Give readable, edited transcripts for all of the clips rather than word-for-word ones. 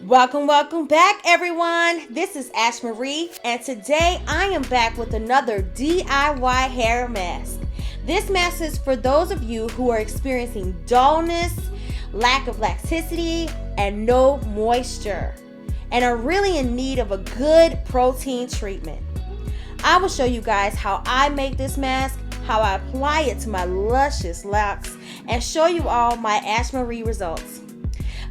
Welcome back, everyone. This is Ashmaari, and today I am back with another DIY hair mask. This mask is for those of you who are experiencing dullness, lack of elasticity, and no moisture, and are really in need of a good protein treatment. I will show you guys how I make this mask, how I apply it to my luscious locks, and show you all my Ashmaari results.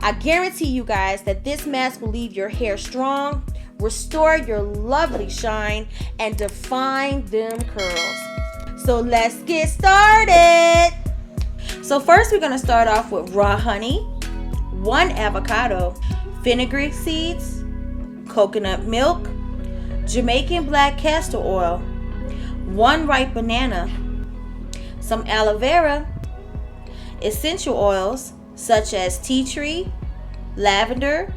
I guarantee you guys that this mask will leave your hair strong, restore your lovely shine, and define them curls. So let's get started. So first we're going to start off with raw honey, 1 avocado, fenugreek seeds, coconut milk, Jamaican black castor oil, 1 ripe banana, some aloe vera, essential oils such as tea tree, lavender,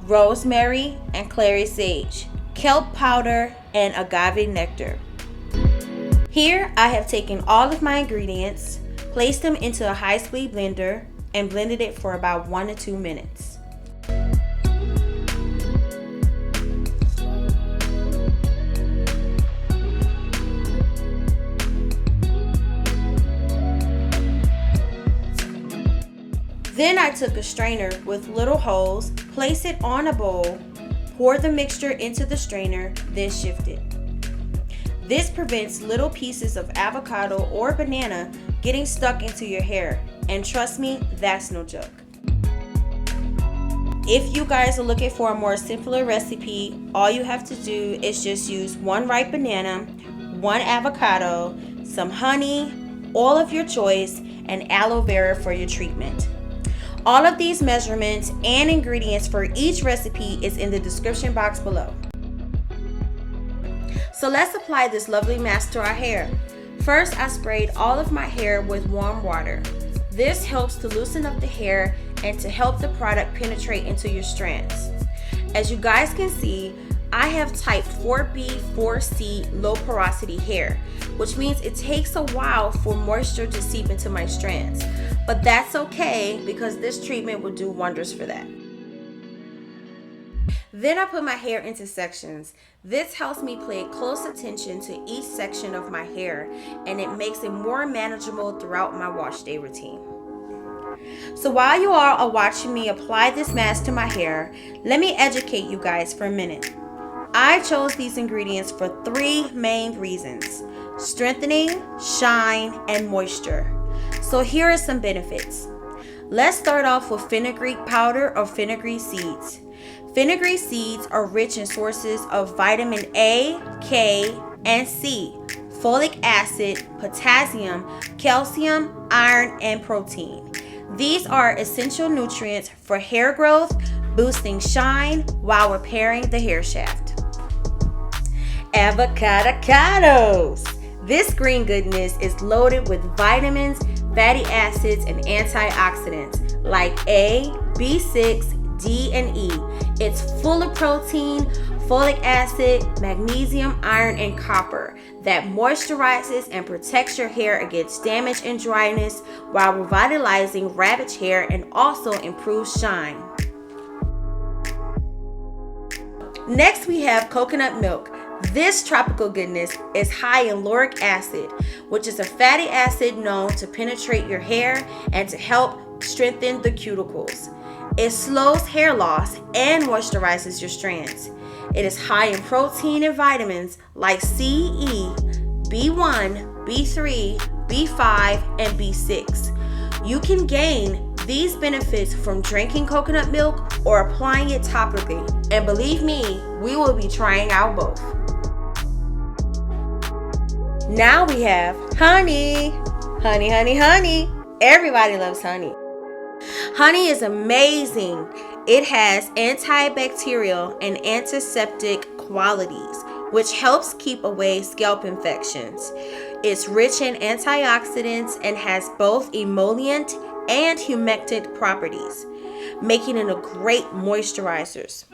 rosemary, and clary sage, kelp powder, and agave nectar. Here I have taken all of my ingredients, placed them into a high-speed blender, and blended it for about 1 to 2 minutes. Then I took a strainer with little holes, placed it on a bowl, poured the mixture into the strainer, then shifted. This prevents little pieces of avocado or banana getting stuck into your hair, and trust me, that's no joke. If you guys are looking for a more simpler recipe, all you have to do is just use 1 ripe banana, 1 avocado, some honey, oil of your choice, and aloe vera for your treatment. All of these measurements and ingredients for each recipe is in the description box below. So let's apply this lovely mask to our hair. First, I sprayed all of my hair with warm water. This helps to loosen up the hair and to help the product penetrate into your strands. As you guys can see, I have type 4B, 4C low porosity hair, which means it takes a while for moisture to seep into my strands. But that's okay because this treatment will do wonders for that. Then I put my hair into sections. This helps me pay close attention to each section of my hair, and it makes it more manageable throughout my wash day routine. So while you all are watching me apply this mask to my hair, let me educate you guys for a minute. I chose these ingredients for 3 main reasons: strengthening, shine, and moisture. So here are some benefits. Let's start off with fenugreek powder or fenugreek seeds. Fenugreek seeds are rich in sources of vitamin A, K, and C, folic acid, potassium, calcium, iron, and protein. These are essential nutrients for hair growth, boosting shine while repairing the hair shaft. Avocados. This green goodness is loaded with vitamins, fatty acids, and antioxidants like A, B6, D, and E. It's full of protein, folic acid, magnesium, iron, and copper that moisturizes and protects your hair against damage and dryness while revitalizing ravaged hair and also improves shine. Next, we have coconut milk. This tropical goodness is high in lauric acid, which is a fatty acid known to penetrate your hair and to help strengthen the cuticles. It slows hair loss and moisturizes your strands. It is high in protein and vitamins like C, E, B1, B3, B5, and B6. You can gain these benefits from drinking coconut milk or applying it topically. And believe me, we will be trying out both. Now we have honey. Honey. Everybody loves honey. Honey is amazing. It has antibacterial and antiseptic qualities, which helps keep away scalp infections. It's rich in antioxidants and has both emollient and humectant properties, making it a great moisturizer.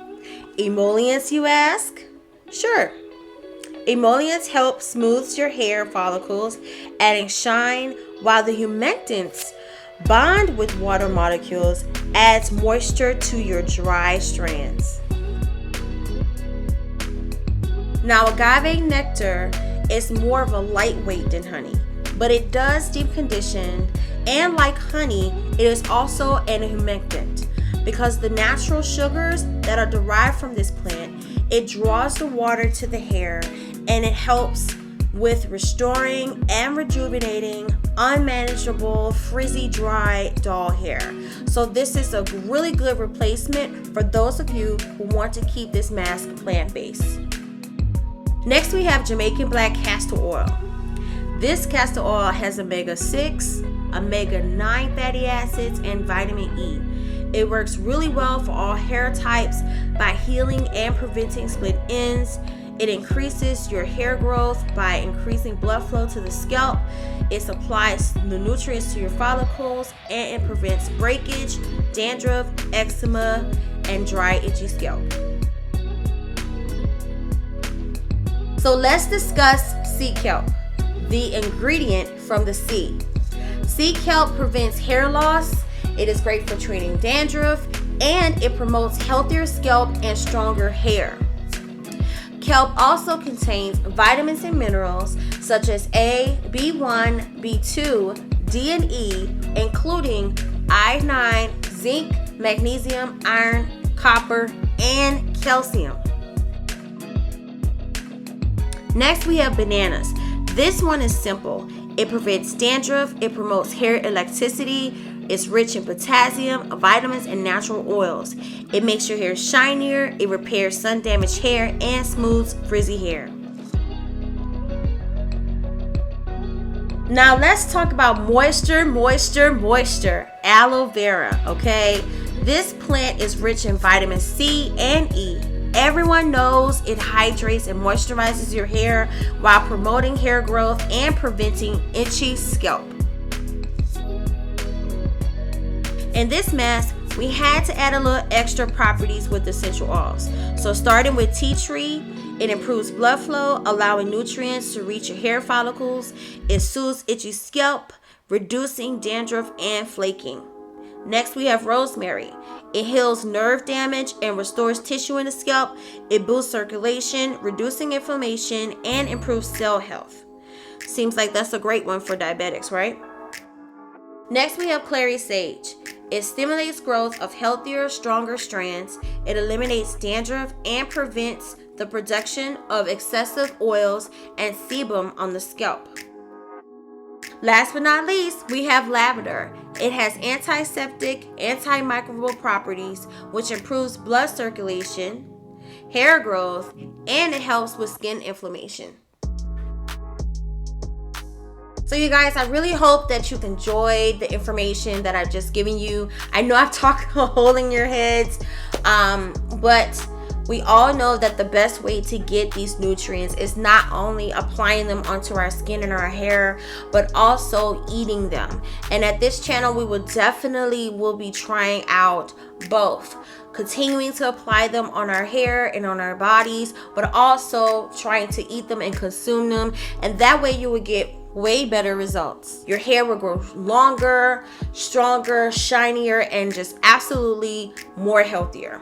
Emollients, you ask? Sure. Emollients help smooth your hair follicles, adding shine, while the humectants bond with water molecules, adds moisture to your dry strands. Now, agave nectar is more of a lightweight than honey, but it does deep condition, and like honey, it is also an humectant because the natural sugars that are derived from this plant, it draws the water to the hair and it helps with restoring and rejuvenating unmanageable, frizzy, dry, dull hair. So this is a really good replacement for those of you who want to keep this mask plant-based. Next, we have Jamaican black castor oil. This castor oil has omega-6, omega-9 fatty acids, and vitamin E. It works really well for all hair types by healing and preventing split ends. It increases your hair growth by increasing blood flow to the scalp. It supplies the nutrients to your follicles, and it prevents breakage, dandruff, eczema, and dry, itchy scalp. So let's discuss sea kelp, the ingredient from the sea. Sea kelp prevents hair loss. It is great for treating dandruff, and it promotes healthier scalp and stronger hair. Kelp also contains vitamins and minerals such as A, B1, B2, D, and E, including iodine, zinc, magnesium, iron, copper, and calcium. Next, we have bananas. This one is simple. It prevents dandruff, it promotes hair elasticity, it's rich in potassium, vitamins, and natural oils. It makes your hair shinier, it repairs sun-damaged hair, and smooths frizzy hair. Now let's talk about moisture. Aloe Vera, okay? This plant is rich in vitamin C and E. Everyone knows it hydrates and moisturizes your hair while promoting hair growth and preventing itchy scalp. In this mask, we had to add a little extra properties with essential oils. So starting with tea tree, it improves blood flow, allowing nutrients to reach your hair follicles. It soothes itchy scalp, reducing dandruff and flaking. Next, we have rosemary. It heals nerve damage and restores tissue in the scalp. It boosts circulation, reducing inflammation, and improves cell health. Seems like that's a great one for diabetics, right? Next, we have clary sage. It stimulates growth of healthier, stronger strands. It eliminates dandruff and prevents the production of excessive oils and sebum on the scalp. Last but not least, we have lavender. It has antiseptic, antimicrobial properties, which improves blood circulation, hair growth, and it helps with skin inflammation. So you guys, I really hope that you've enjoyed the information that I've just given you. I know I've talked a hole in your heads, but we all know that the best way to get these nutrients is not only applying them onto our skin and our hair, but also eating them. And at this channel, we will be trying out both. Continuing to apply them on our hair and on our bodies, but also trying to eat them and consume them. And that way you will get way better results. Your hair will grow longer, stronger, shinier, and just absolutely more healthier.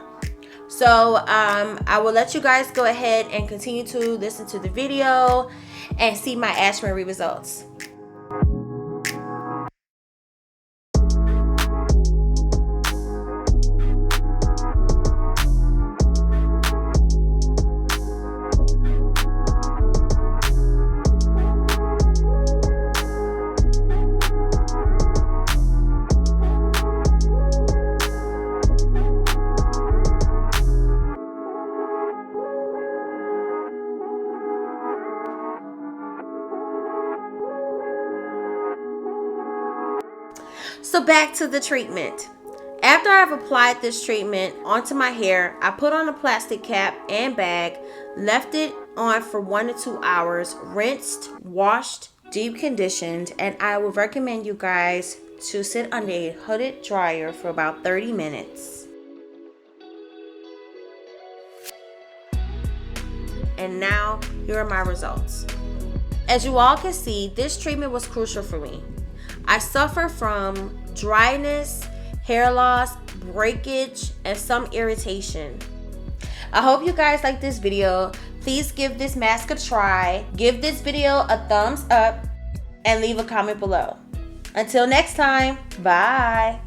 So I will let you guys go ahead and continue to listen to the video and see my Ashmaari results. So back to the treatment. After I've applied this treatment onto my hair, I put on a plastic cap and bag, left it on for 1 to 2 hours, rinsed, washed, deep conditioned, and I would recommend you guys to sit under a hooded dryer for about 30 minutes. And now, here are my results. As you all can see, this treatment was crucial for me. I suffer from dryness, hair loss, breakage, and some irritation. I hope you guys like this video. Please give this mask a try. Give this video a thumbs up and leave a comment below. Until next time, bye.